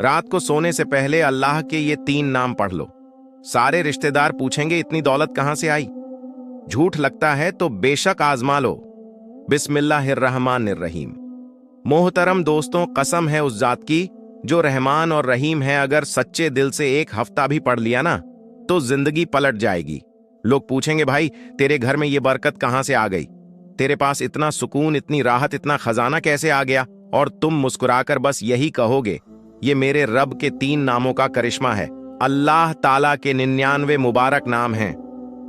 रात को सोने से पहले अल्लाह के ये 3 नाम पढ़ लो। सारे रिश्तेदार पूछेंगे इतनी दौलत कहां से आई। झूठ लगता है तो बेशक आजमा लो। बिस्मिल्लाहिर्रहमानिर्रहीम। मोहतरम दोस्तों, कसम है उस जात की जो रहमान और रहीम है, अगर सच्चे दिल से एक हफ्ता भी पढ़ लिया ना तो जिंदगी पलट जाएगी। लोग पूछेंगे भाई तेरे घर में ये बरकत कहां से आ गई, तेरे पास इतना सुकून, इतनी राहत, इतना खजाना कैसे आ गया? और तुम मुस्कुराकर बस यही कहोगे ये मेरे रब के 3 नामों का करिश्मा है। अल्लाह ताला के 99 मुबारक नाम हैं,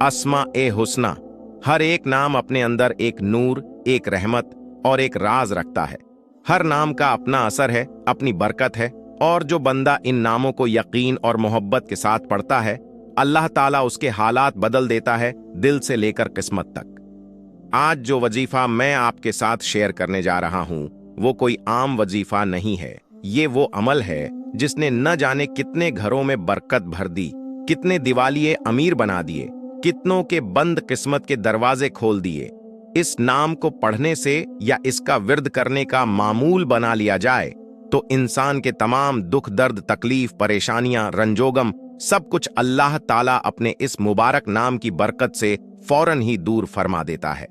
अस्मा ए हुस्ना। हर एक नाम अपने अंदर एक नूर, एक रहमत और एक राज रखता है। हर नाम का अपना असर है, अपनी बरकत है, और जो बंदा इन नामों को यकीन और मोहब्बत के साथ पढ़ता है, अल्लाह ताला उसके हालात बदल देता है, दिल से लेकर किस्मत तक। आज जो वजीफा मैं आपके साथ शेयर करने जा रहा हूं वो कोई आम वजीफा नहीं है। ये वो अमल है जिसने न जाने कितने घरों में बरकत भर दी, कितने दिवालिये अमीर बना दिए, कितनों के बंद किस्मत के दरवाजे खोल दिए। इस नाम को पढ़ने से या इसका विर्द करने का मामूल बना लिया जाए तो इंसान के तमाम दुख, दर्द, तकलीफ, परेशानियां, रंजोगम सब कुछ अल्लाह ताला अपने इस मुबारक नाम की बरकत से फौरन ही दूर फरमा देता है।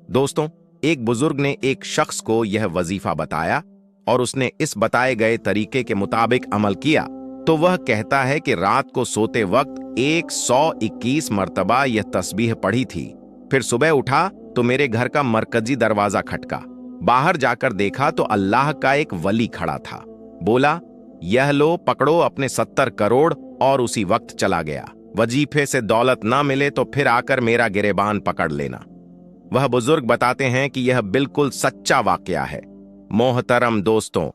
दोस्तों, एक बुजुर्ग ने एक शख्स को यह वजीफा बताया और उसने इस बताए गए तरीके के मुताबिक अमल किया तो वह कहता है कि रात को सोते वक्त 121 मर्तबा यह तस्बीह पढ़ी थी। फिर सुबह उठा तो मेरे घर का मरकजी दरवाजा खटका। बाहर जाकर देखा तो अल्लाह का एक वली खड़ा था। बोला, यह लो, पकड़ो अपने 70 करोड़, और उसी वक्त चला गया। वजीफे से दौलत ना मिले तो फिर आकर मेरा गिरेबान पकड़ लेना। वह बुजुर्ग बताते हैं कि यह बिल्कुल सच्चा वाकया है। मोहतरम दोस्तों,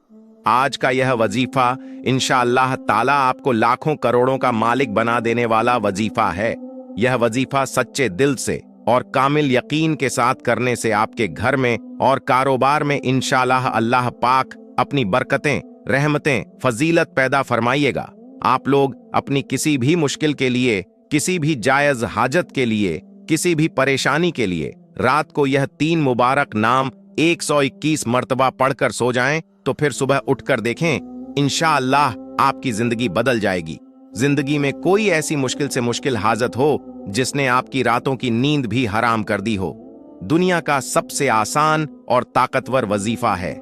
आज का यह वजीफा इंशाअल्लाह ताला आपको लाखों करोड़ों का मालिक बना देने वाला वजीफा है। यह वजीफा सच्चे दिल से और कामिल यकीन के साथ करने से आपके घर में और कारोबार में इंशाअल्लाह अल्लाह पाक अपनी बरकतें, रहमतें, फजीलत पैदा फरमाइएगा। आप लोग अपनी किसी भी मुश्किल के लिए, किसी भी जायज हाजत के लिए, किसी भी परेशानी के लिए रात को यह 3 मुबारक नाम 121 मर्तबा पढ़कर सो जाएं तो फिर सुबह उठकर देखें इंशाअल्लाह आपकी जिंदगी बदल जाएगी। जिंदगी में कोई ऐसी मुश्किल से मुश्किल हाजत हो जिसने आपकी रातों की नींद भी हराम कर दी हो, दुनिया का सबसे आसान और ताकतवर वजीफा है।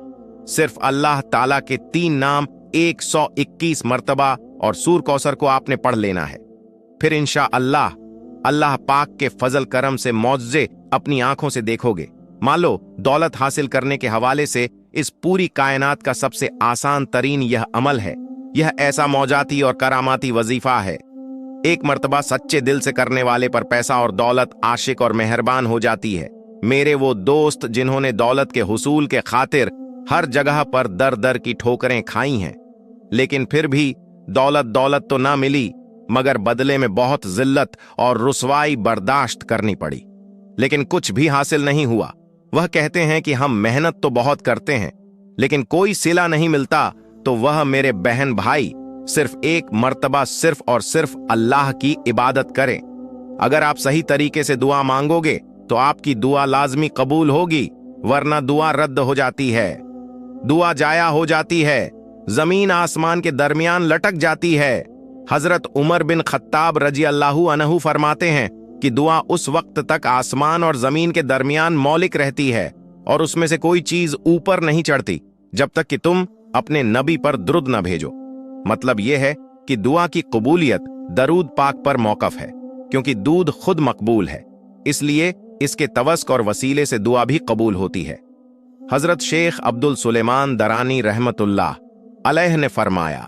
सिर्फ अल्लाह ताला के 3 नाम 121 मर्तबा और सूर कौसर को आपने पढ़ लेना है। फिर इंशाअल्लाह अल्लाह पाक के फजल करम से मौजे अपनी आंखों से देखोगे। मान लो दौलत हासिल करने के हवाले से इस पूरी कायनात का सबसे आसान तरीन यह अमल है। यह ऐसा मौजाती और करामाती वजीफा है, एक मर्तबा सच्चे दिल से करने वाले पर पैसा और दौलत आशिक और मेहरबान हो जाती है। मेरे वो दोस्त जिन्होंने दौलत के हुसूल के खातिर हर जगह पर दर दर की ठोकरें खाई हैं, लेकिन फिर भी दौलत तो ना मिली, मगर बदले में बहुत जिल्लत और रुसवाई बर्दाश्त करनी पड़ी, लेकिन कुछ भी हासिल नहीं हुआ। वह कहते हैं कि हम मेहनत तो बहुत करते हैं लेकिन कोई सिला नहीं मिलता। तो वह मेरे बहन भाई सिर्फ एक मर्तबा सिर्फ और सिर्फ अल्लाह की इबादत करें। अगर आप सही तरीके से दुआ मांगोगे तो आपकी दुआ लाजमी कबूल होगी, वरना दुआ रद्द हो जाती है, दुआ जाया हो जाती है, जमीन आसमान के दरमियान लटक जाती है। हजरत उमर बिन खत्ताब रजी अल्लाहु अन्हु फरमाते हैं कि दुआ उस वक्त तक आसमान और जमीन के दरमियान मौलिक रहती है और उसमें से कोई चीज ऊपर नहीं चढ़ती जब तक कि तुम अपने नबी पर दुरूद न भेजो। मतलब यह है कि दुआ की कबूलियत दरूद पाक पर मौकफ है, क्योंकि दूध खुद मकबूल है, इसलिए इसके तवस्क और वसीले से दुआ भी कबूल होती है। हजरत शेख अब्दुल सुलेमान दरानी रहमतुल्लाह अलैह ने फरमाया,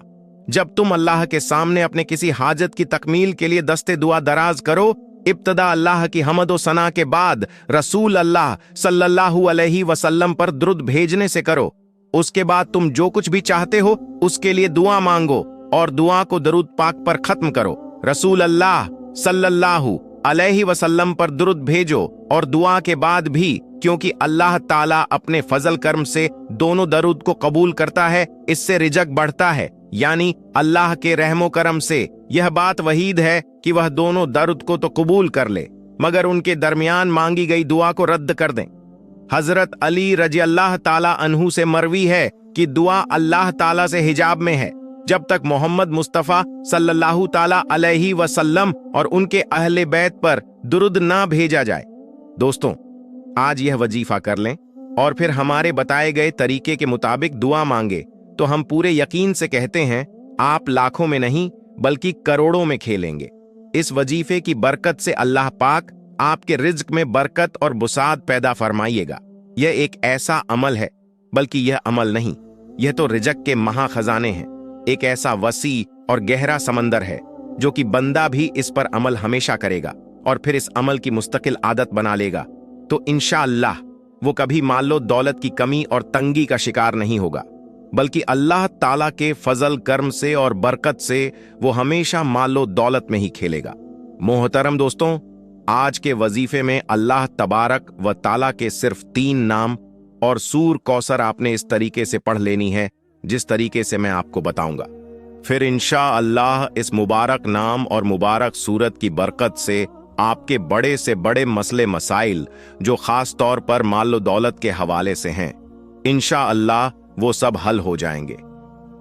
जब तुम अल्लाह के सामने अपने किसी हाजत की तकमील के लिए दस्ते दुआ दराज करो, इब्तदा अल्लाह की हमद व सना के बाद रसूल अल्लाह सल्लल्लाहु अलैहि वसल्लम पर दुरूद भेजने से करो। उसके बाद तुम जो कुछ भी चाहते हो उसके लिए दुआ मांगो और दुआ को दरूद पाक पर खत्म करो। रसूल अल्लाह सल्लल्लाहु अलैहि वसल्लम पर दुरूद भेजो और दुआ के बाद भी, क्योंकि अल्लाह ताला अपने फजल कर्म से दोनों दरूद को कबूल करता है, इससे रिजक बढ़ता है। यानी अल्लाह के रहमो करम से यह बात वहीद है कि वह दोनों दरूद को तो कबूल कर ले, मगर उनके दरमियान मांगी गई दुआ को रद्द कर दें। हजरत अली रजी अल्लाह ताला अन्हु से मरवी है कि दुआ अल्लाह ताला से हिजाब में है जब तक मोहम्मद मुस्तफ़ा सल्लल्लाहु ताला अलैहि वसल्लम और उनके अहले बैत पर दुरूद ना भेजा जाए। दोस्तों, आज यह वजीफा कर लें और फिर हमारे बताए गए तरीके के मुताबिक दुआ मांगे तो हम पूरे यकीन से कहते हैं आप लाखों में नहीं बल्कि करोड़ों में खेलेंगे। इस वजीफे की बरकत से अल्लाह पाक आपके रिज्क में बरकत और बुसाद पैदा फरमाइएगा। यह एक ऐसा अमल है, बल्कि यह अमल नहीं, यह तो रिज़्क के महा खजाने हैं। एक ऐसा वसी और गहरा समंदर है जो कि बंदा भी इस पर अमल हमेशा करेगा और फिर इस अमल की मुस्तकिल आदत बना लेगा तो इंशाअल्लाह वो कभी मालो दौलत की कमी और तंगी का शिकार नहीं होगा, बल्कि अल्लाह ताला के फजल कर्म से और बरकत से वो हमेशा मालो दौलत में ही खेलेगा। मोहतरम दोस्तों, आज के वजीफे में अल्लाह तबारक व ताला के सिर्फ 3 नाम और सूर कौसर आपने इस तरीके से पढ़ लेनी है जिस तरीके से मैं आपको बताऊंगा। फिर इंशाअल्लाह इस मुबारक नाम और मुबारक सूरत की बरकत से आपके बड़े से बड़े मसले मसाइल जो खास तौर पर माल दौलत के हवाले से हैं, इंशाअल्लाह वो सब हल हो जाएंगे।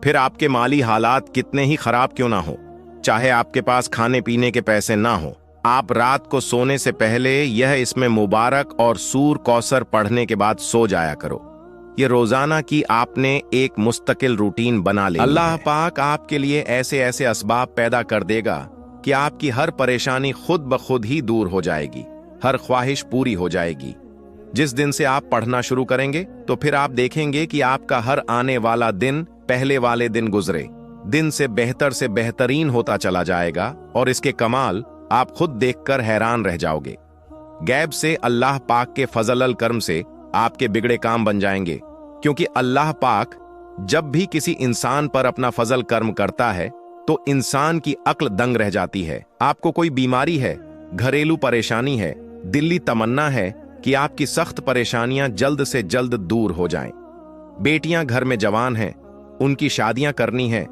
फिर आपके माली हालात कितने ही खराब क्यों ना हो, चाहे आपके पास खाने पीने के पैसे ना हो, आप रात को सोने से पहले यह इसमें मुबारक और सूर कौसर पढ़ने के बाद सो जाया करो। ये रोजाना की आपने एक मुस्तकिल रूटीन बना ली। अल्लाह पाक आपके लिए ऐसे ऐसे असबाब पैदा कर देगा कि आपकी हर परेशानी खुद ब खुद ही दूर हो जाएगी, हर ख्वाहिश पूरी हो जाएगी। जिस दिन से आप पढ़ना शुरू करेंगे तो फिर आप देखेंगे कि आपका हर आने वाला दिन पहले वाले दिन गुजरे दिन से बेहतरीन होता चला जाएगा और इसके कमाल आप खुद देखकर हैरान रह जाओगे। गैब से अल्लाह पाक के फजल कर्म से आपके बिगड़े काम बन जाएंगे, क्योंकि अल्लाह पाक जब भी किसी इंसान पर अपना फजल कर्म करता है तो इंसान की अक्ल दंग रह जाती है। आपको कोई बीमारी है, घरेलू परेशानी है, दिल्ली तमन्ना है कि आपकी सख्त परेशानियां जल्द से जल्द दूर हो जाएं। बेटियां घर में जवान हैं, उनकी शादियां करनी हैं,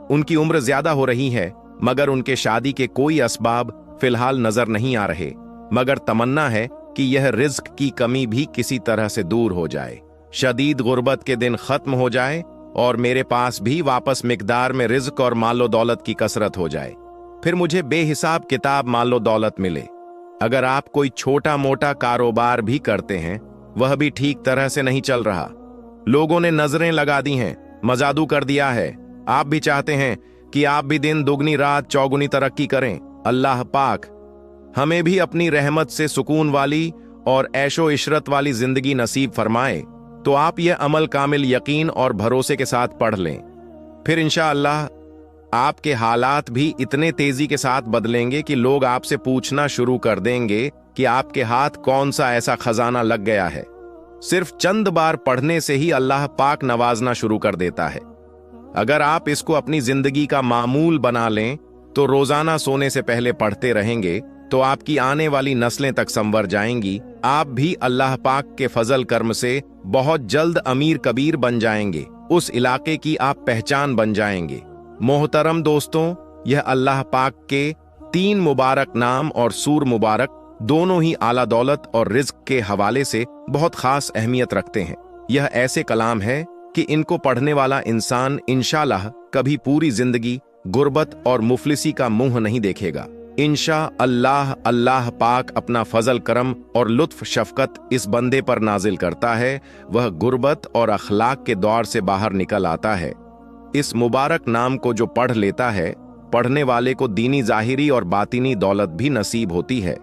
उनकी उम्र ज्यादा हो रही है मगर उनके शादी के कोई असबाब फिलहाल नजर नहीं आ रहे, मगर तमन्ना है कि यह रिज्क की कमी भी किसी तरह से दूर हो जाए, शदीद गुर्बत के दिन खत्म हो जाए और मेरे पास भी वापस मिकदार में रिज्क और मालो दौलत की कसरत हो जाए, फिर मुझे बेहिसाब किताब मालो दौलत मिले। अगर आप कोई छोटा मोटा कारोबार भी करते हैं, वह भी ठीक तरह से नहीं चल रहा, लोगों ने नजरें लगा दी हैं, मजादू कर दिया है, आप भी चाहते हैं कि आप भी दिन दुगनी रात चौगुनी तरक्की करें, अल्लाह पाक हमें भी अपनी रहमत से सुकून वाली और ऐशो इशरत वाली जिंदगी नसीब फरमाए, तो आप यह अमल कामिल यकीन और भरोसे के साथ पढ़ लें। फिर इंशाअल्लाह आपके हालात भी इतने तेजी के साथ बदलेंगे कि लोग आपसे पूछना शुरू कर देंगे कि आपके हाथ कौन सा ऐसा खजाना लग गया है। सिर्फ चंद बार पढ़ने से ही अल्लाह पाक नवाजना शुरू कर देता है। अगर आप इसको अपनी जिंदगी का मामूल बना लें तो रोजाना सोने से पहले पढ़ते रहेंगे तो आपकी आने वाली नस्लें तक संवर जाएंगी। आप भी अल्लाह पाक के फजल कर्म से बहुत जल्द अमीर कबीर बन जाएंगे, उस इलाके की आप पहचान बन जाएंगे। मोहतरम दोस्तों, यह अल्लाह पाक के 3 मुबारक नाम और सूर मुबारक दोनों ही आला दौलत और रिज्क के हवाले से बहुत खास अहमियत रखते हैं। यह ऐसे कलाम है कि इनको पढ़ने वाला इंसान इंशाअल्लाह कभी पूरी जिंदगी गुर्बत और मुफलिसी का मुंह नहीं देखेगा। इंशाअल्लाह अल्लाह पाक अपना फजल करम और लुत्फ शफकत इस बंदे पर नाजिल करता है, वह गुर्बत और अखलाक के दौर से बाहर निकल आता है। इस मुबारक नाम को जो पढ़ लेता है, पढ़ने वाले को दीनी जाहिरी और बातिनी दौलत भी नसीब होती है।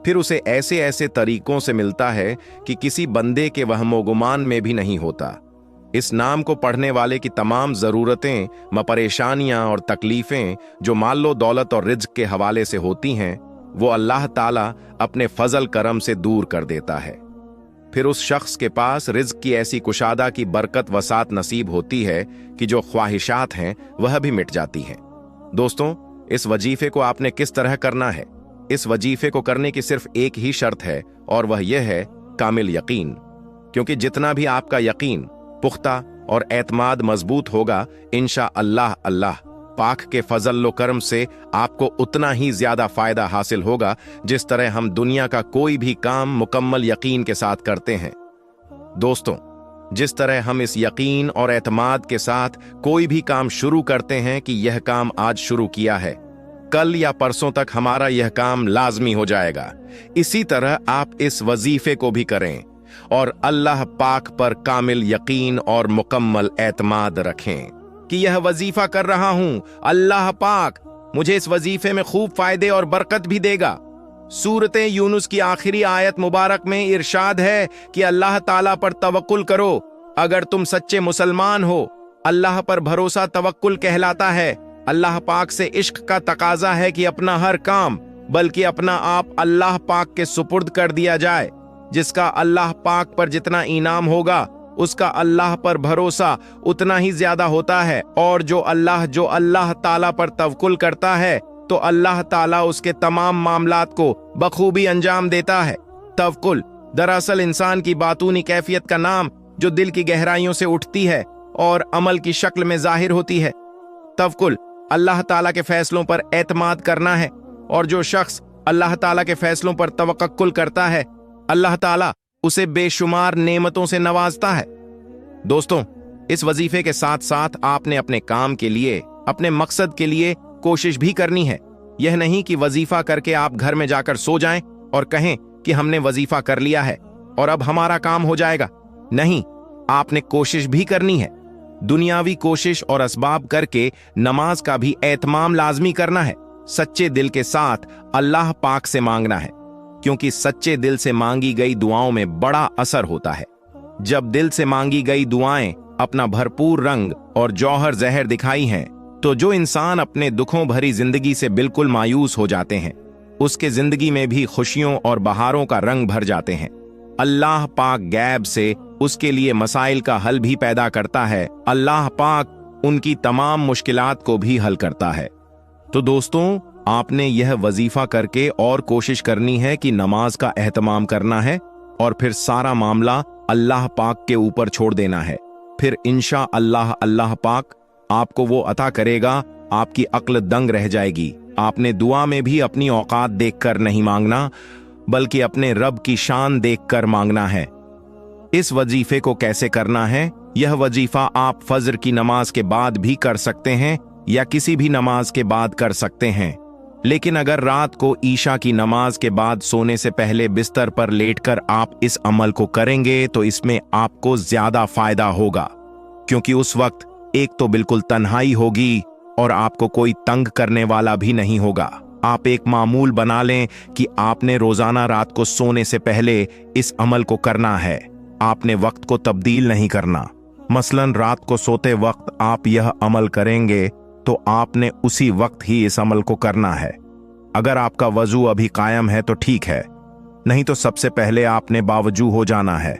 फिर उसे ऐसे ऐसे तरीकों से मिलता है कि किसी बंदे के वहमो गुमान में भी नहीं होता। इस नाम को पढ़ने वाले की तमाम ज़रूरतें, परेशानियां और तकलीफें जो मालो दौलत और रिज्क के हवाले से होती हैं, वो अल्लाह ताला अपने फजल करम से दूर कर देता है। फिर उस शख्स के पास रिज्क की ऐसी कुशादा की बरकत वसात नसीब होती है कि जो ख्वाहिशात हैं वह भी मिट जाती हैं। दोस्तों, इस वजीफे को आपने किस तरह करना है? इस वजीफे को करने की सिर्फ एक ही शर्त है और वह यह है कामिल यकीन, क्योंकि जितना भी आपका यकीन पुख्ता और एतमाद मजबूत होगा, इंशाअल्लाह अल्लाह पाक के फजल करम से आपको उतना ही ज्यादा फायदा हासिल होगा जिस तरह हम दुनिया का कोई भी काम मुकम्मल यकीन के साथ करते हैं। दोस्तों, जिस तरह हम इस यकीन और एतमाद के साथ कोई भी काम शुरू करते हैं कि यह काम आज शुरू किया है, कल या परसों तक हमारा यह काम लाजमी हो जाएगा, इसी तरह आप इस वजीफे को भी करें और अल्लाह पाक पर कामिल यकीन और मुकम्मल एतमाद रखें कि यह वजीफा कर रहा हूं, अल्लाह पाक मुझे इस वजीफे में खूब फायदे और बरकत भी देगा। सूरत यूनुस की आखिरी आयत मुबारक में इरशाद है कि अल्लाह ताला पर तवक्कुल करो अगर तुम सच्चे मुसलमान हो। अल्लाह पर भरोसा तवक्कुल कहलाता है। अल्लाह पाक से इश्क का तकाजा है कि अपना हर काम बल्कि अपना आप अल्लाह पाक के सुपुर्द कर दिया जाए। जिसका अल्लाह पाक पर जितना इनाम होगा उसका अल्लाह पर भरोसा उतना ही ज्यादा होता है, और जो अल्लाह ताला पर तवक्कुल करता है तो अल्लाह ताला उसके तमाम मामलात को बखूबी अंजाम देता है। तवक्कुल दरअसल इंसान की बातूनी कैफियत का नाम जो दिल की गहराइयों से उठती है और अमल की शक्ल में जाहिर होती है। तवक्कुल अल्लाह ताला के फैसलों पर एतमाद करना है, और जो शख्स अल्लाह ताला के फैसलों पर तवक्कुल करता है अल्लाह ताला उसे बेशुमार नेमतों से नवाजता है। दोस्तों, इस वजीफे के साथ साथ आपने अपने काम के लिए, अपने मकसद के लिए कोशिश भी करनी है। यह नहीं कि वजीफा करके आप घर में जाकर सो जाएं और कहें कि हमने वजीफा कर लिया है और अब हमारा काम हो जाएगा। नहीं, आपने कोशिश भी करनी है। दुनियावी कोशिश और असबाब करके नमाज का भी एहतमाम लाजमी करना है। सच्चे दिल के साथ अल्लाह पाक से मांगना है, क्योंकि सच्चे दिल से मांगी गई दुआओं में बड़ा असर होता है। जब दिल से मांगी गई दुआएं अपना भरपूर रंग और जौहर जहर दिखाई हैं, तो जो इंसान अपने दुखों भरी जिंदगी से बिल्कुल मायूस हो जाते हैं, उसके जिंदगी में भी खुशियों और बहारों का रंग भर जाते हैं। अल्लाह पाक गैब से उसके लिए मसाइल का हल भी पैदा करता है। अल्लाह पाक उनकी तमाम मुश्किलात को भी हल करता है। तो दोस्तों, आपने यह वजीफा करके और कोशिश करनी है कि नमाज का एहतमाम करना है और फिर सारा मामला अल्लाह पाक के ऊपर छोड़ देना है। फिर इंशा अल्लाह पाक आपको वो अता करेगा, आपकी अक्ल दंग रह जाएगी। आपने दुआ में भी अपनी औकात देखकर नहीं मांगना, बल्कि अपने रब की शान देखकर मांगना है। इस वजीफे को कैसे करना है? यह वजीफा आप फजर की नमाज के बाद भी कर सकते हैं या किसी भी नमाज के बाद कर सकते हैं। लेकिन अगर रात को ईशा की नमाज के बाद सोने से पहले बिस्तर पर लेटकर आप इस अमल को करेंगे तो इसमें आपको ज्यादा फायदा होगा, क्योंकि उस वक्त एक तो बिल्कुल तन्हाई होगी और आपको कोई तंग करने वाला भी नहीं होगा। आप एक मामूल बना लें कि आपने रोजाना रात को सोने से पहले इस अमल को करना है। आपने वक्त को तब्दील नहीं करना। मसलन रात को सोते वक्त आप यह अमल करेंगे तो आपने उसी वक्त ही इस अमल को करना है। अगर आपका वजू अभी कायम है तो ठीक है, नहीं तो सबसे पहले आपने बावजू हो जाना है।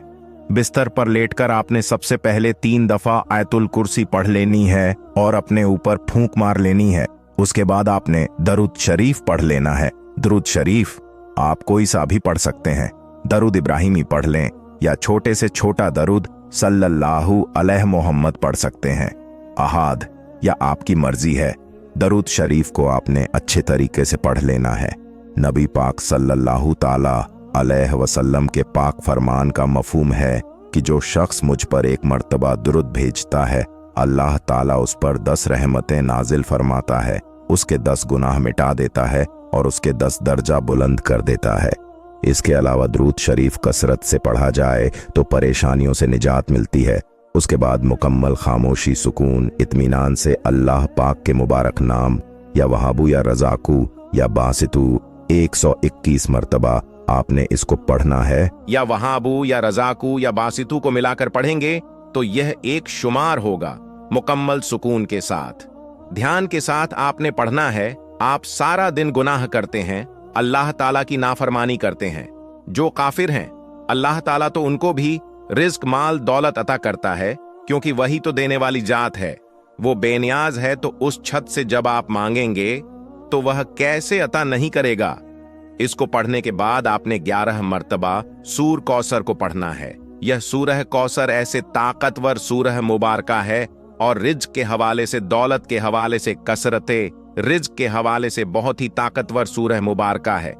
बिस्तर पर लेटकर आपने सबसे पहले 3 दफा आयतुल कुर्सी पढ़ लेनी है और अपने ऊपर फूंक मार लेनी है। उसके बाद आपने दरूद शरीफ पढ़ लेना है। दरूद शरीफ आप कोई सा भी पढ़ सकते हैं। दरूद इब्राहिमी पढ़ लें या छोटे से छोटा दरूद सल्लल्लाहु अलैहि मोहम्मद पढ़ सकते हैं। अहाद या आपकी मर्जी है। दरूद शरीफ को आपने अच्छे तरीके से पढ़ लेना है। नबी पाक सल्लल्लाहु ताला अलैहि वसल्लम के पाक फरमान का मफहूम है कि जो शख्स मुझ पर एक मर्तबा दुरूद भेजता है, अल्लाह ताला उस पर 10 रहमतें नाजिल फरमाता है, उसके 10 गुनाह मिटा देता है और उसके 10 दर्जा बुलंद कर देता है। इसके अलावा दरूद शरीफ कसरत से पढ़ा जाए तो परेशानियों से निजात मिलती है। उसके बाद मुकम्मल खामोशी, सुकून, इत्मीनान से अल्लाह पाक के मुबारक नाम या वहाबू या रजाकू या बासितू 121 मरतबा आपने इसको पढ़ना है। या वहाबू या रजाकू या बासितू को मिलाकर पढ़ेंगे तो यह एक शुमार होगा मुकम्मल सुकून के साथ। ध्यान के साथ आपने पढ़ना है। आप सारा दिन गुनाह करते हैं, अल्लाह ताला की नाफरमानी करते हैं। जो काफिर हैं, अल्लाह ताला तो उनको भी रिज्क, माल, दौलत अता करता है, क्योंकि वही तो देने वाली जात है। वो बेनियाज है, तो उस छत से जब आप मांगेंगे तो वह कैसे अता नहीं करेगा। इसको पढ़ने के बाद आपने 11 मर्तबा सूर कौसर को पढ़ना है। यह सूरह कौसर ऐसे ताकतवर सूरह मुबारका है और रिज्क के हवाले से, दौलत के हवाले से, कसरते रिज्क के हवाले से बहुत ही ताकतवर सूरह मुबारका है।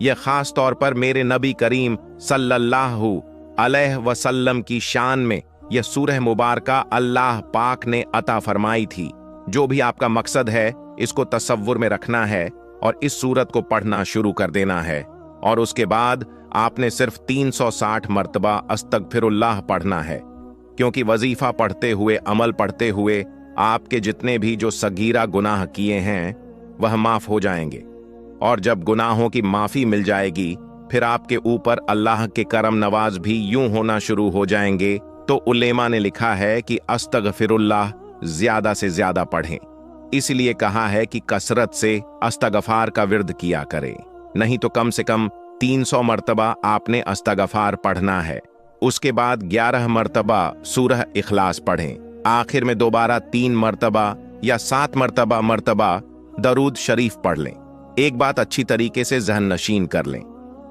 यह खास तौर पर मेरे नबी करीम सल्लल्लाहु अलैहि वसल्लम की शान में यह सूरह मुबारका अल्लाह पाक ने अता फरमाई थी। जो भी आपका मकसद है इसको तसव्वुर में रखना है और इस सूरत को पढ़ना शुरू कर देना है, और उसके बाद आपने सिर्फ 360 मर्तबा अस्तगफिरुल्लाह पढ़ना है, क्योंकि वजीफा पढ़ते हुए, अमल पढ़ते हुए आपके जितने भी जो सगीरा गुनाह किए हैं वह माफ हो जाएंगे। और जब गुनाहों की माफी मिल जाएगी फिर आपके ऊपर अल्लाह के करम नवाज भी यूं होना शुरू हो जाएंगे। तो उलेमा ने लिखा है कि अस्तगफिरुल्लाह ज्यादा से ज्यादा पढ़ें, इसलिए कहा है कि कसरत से अस्तगफार का विर्द किया करें, नहीं तो कम से कम 300 मर्तबा आपने अस्तगफार पढ़ना है। उसके बाद 11 मर्तबा सूरह इखलास पढ़ें, आखिर में दोबारा 3 मर्तबा या 7 मर्तबा दरूद शरीफ पढ़ लें। एक बात अच्छी तरीके से जहन नशीन कर लें,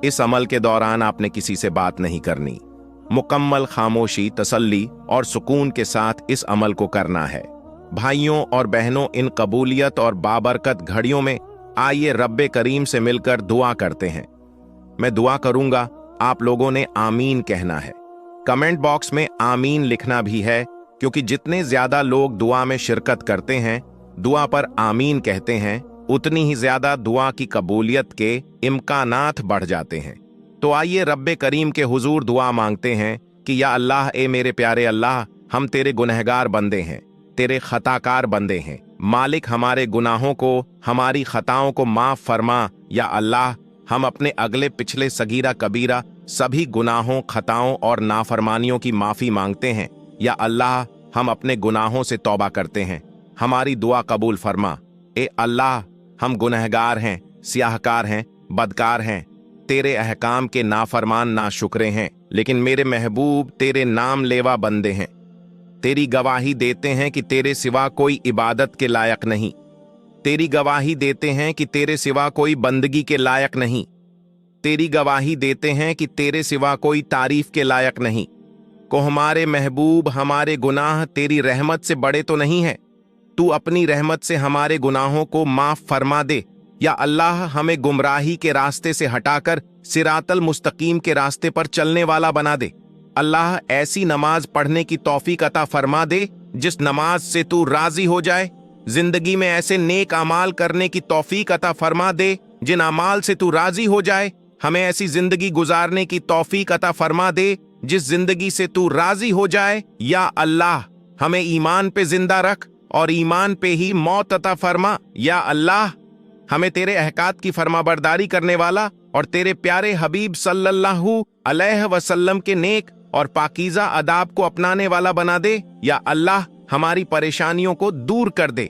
इस अमल के दौरान आपने किसी से बात नहीं करनी, मुकम्मल खामोशी, तसल्ली और सुकून के साथ इस अमल को करना है। भाइयों और बहनों, इन कबूलियत और बाबरकत घड़ियों में आइए रब्बे करीम से मिलकर दुआ करते हैं। मैं दुआ करूंगा, आप लोगों ने आमीन कहना है। कमेंट बॉक्स में आमीन लिखना भी है, क्योंकि जितने ज्यादा लोग दुआ में शिरकत करते हैं, दुआ पर आमीन कहते हैं, उतनी ही ज्यादा दुआ की कबूलियत के इम्कानात बढ़ जाते हैं। तो आइए रब्बे करीम के हुजूर दुआ मांगते हैं कि या अल्लाह, ए मेरे प्यारे अल्लाह, हम तेरे गुनहगार बंदे हैं, तेरे खताकार बंदे हैं। मालिक, हमारे गुनाहों को, हमारी खताओं को माफ फरमा। या अल्लाह, हम अपने अगले पिछले सगीरा कबीरा सभी गुनाहों, खताओं और नाफरमानियों की माफी मांगते हैं। या अल्लाह, हम अपने गुनाहों से तौबा करते हैं, हमारी दुआ कबूल फरमा। ए अल्लाह, हम गुनहगार हैं, स्याहकार हैं, बदकार हैं, तेरे अहकाम के नाफरमान नाशुक्रे हैं, लेकिन मेरे महबूब तेरे नाम लेवा बंदे हैं। तेरी गवाही देते हैं कि तेरे सिवा कोई इबादत के लायक नहीं, तेरी गवाही देते हैं कि तेरे सिवा कोई बंदगी के लायक नहीं, तेरी गवाही देते हैं कि तेरे सिवा कोई तारीफ के लायक नहीं। को हमारे महबूब, हमारे गुनाह तेरी रहमत से बड़े तो नहीं है, तू अपनी रहमत से हमारे गुनाहों को माफ फरमा दे। या अल्लाह, हमें गुमराही के रास्ते से हटाकर सिरातल मुस्तकीम के रास्ते पर चलने वाला बना दे। अल्लाह, ऐसी नमाज पढ़ने की तौफीक अता फरमा दे जिस नमाज से तू राजी हो जाए। जिंदगी में ऐसे नेक अमाल करने की तौफीक अता फरमा दे जिन अमाल से तू राजी हो जाए। हमें ऐसी जिंदगी गुजारने की तौफीक अता फरमा दे जिस जिंदगी से तू राजी हो जाए। या अल्लाह, हमें ईमान पे जिंदा रख और ईमान पे ही मौत अता फरमा। या अल्लाह, हमें तेरे अहकात की फरमाबरदारी करने वाला और तेरे प्यारे हबीब सल्लल्लाहु अलैहि वसल्लम के नेक और पाकीज़ा अदाब को अपनाने वाला बना दे। या अल्लाह, हमारी परेशानियों को दूर कर दे।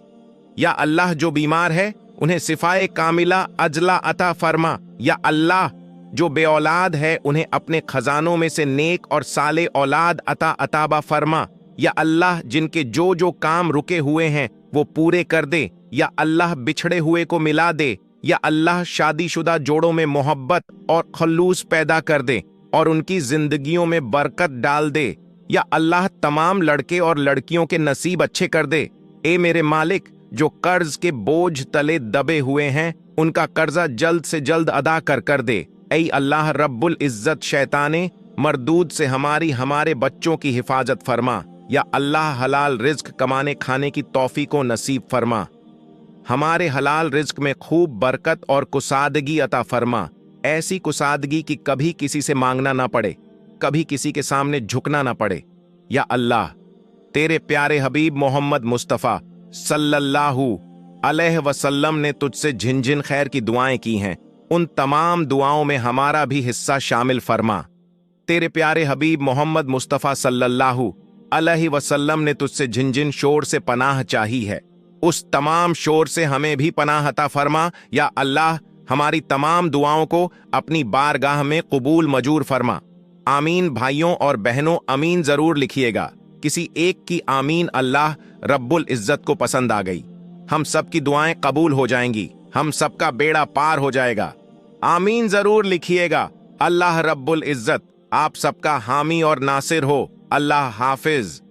या अल्लाह, जो बीमार है उन्हें सिफाए कामिला अजला अता फरमा। या अल्लाह, जो बे औलाद है उन्हें अपने खजानों में से नेक और साले औलाद अताबा फरमा। या अल्लाह, जिनके जो जो काम रुके हुए हैं वो पूरे कर दे। या अल्लाह, बिछड़े हुए को मिला दे। या अल्लाह, शादीशुदा जोड़ों में मोहब्बत और खलूस पैदा कर दे और उनकी जिंदगियों में बरकत डाल दे। या अल्लाह, तमाम लड़के और लड़कियों के नसीब अच्छे कर दे। ए मेरे मालिक, जो कर्ज के बोझ तले दबे हुए हैं उनका कर्जा जल्द से जल्द अदा कर दे। ऐ अल्लाह रब्बुल इज्जत, शैताने मरदूद से हमारे बच्चों की हिफाजत फरमा। या अल्लाह, हलाल रिज्क कमाने खाने की तौफीक को नसीब फरमा। हमारे हलाल रिज्क में खूब बरकत और कुसादगी अता फरमा, ऐसी कुसादगी कि कभी किसी से मांगना ना पड़े, कभी किसी के सामने झुकना ना पड़े। या अल्लाह, तेरे प्यारे हबीब मोहम्मद मुस्तफ़ा सल्लल्लाहु अलैहि वसल्लम ने तुझसे झिन खैर की दुआएं की हैं, उन तमाम दुआओं में हमारा भी हिस्सा शामिल फरमा। तेरे प्यारे हबीब मोहम्मद मुस्तफ़ा सल्लल्लाहु अलैहि वसल्लम ने तुझसे झिन शोर से पनाह चाही है, उस तमाम शोर से हमें भी पनाह अता फरमा। या अल्लाह, हमारी तमाम दुआओं को अपनी बारगाह में कबूल मजूर फरमा। आमीन। भाइयों और बहनों, अमीन जरूर लिखिएगा, किसी एक की आमीन अल्लाह रब्बुल इज्जत को पसंद आ गई, हम सब की दुआएं कबूल हो जाएंगी, हम सबका बेड़ा पार हो जाएगा। आमीन जरूर लिखिएगा। अल्लाह रब्बुल इज्जत आप सबका हामी और नासिर हो। अल्लाह हाफिज।